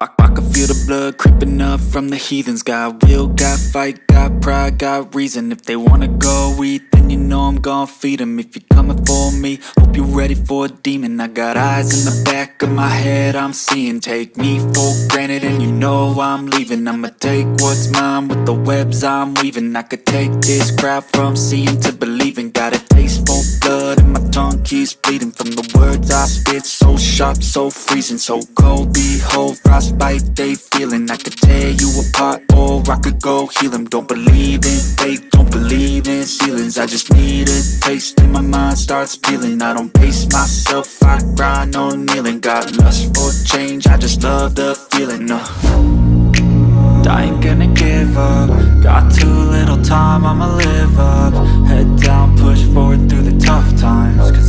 I can feel the blood creeping up from the heathens. Got will, got fight, got pride, got reason. If they wanna go eat, then you know I'm gon' feed them. If you're coming for me, hope you're ready for a demon. I got eyes in the back of my head, I'm seeing. Take me for granted and you know I'm leaving. I'ma take what's mine with the webs I'm weaving. I could take this crowd from seeing to believing. Got a taste for blood and my tongue keeps bleeding from the words I spit. So sharp, so freezing, so cold. Behold, frostbite they feeling. I could tear you apart or I could go heal them. Don't believe in fate, don't believe in ceilings. I just need a taste and my mind starts peeling. I don't pace myself, I grind on kneeling. Got lust for change, I just love the feeling. I ain't gonna give up. Got too little time, I'ma live up. Head down, push forward through the tough times.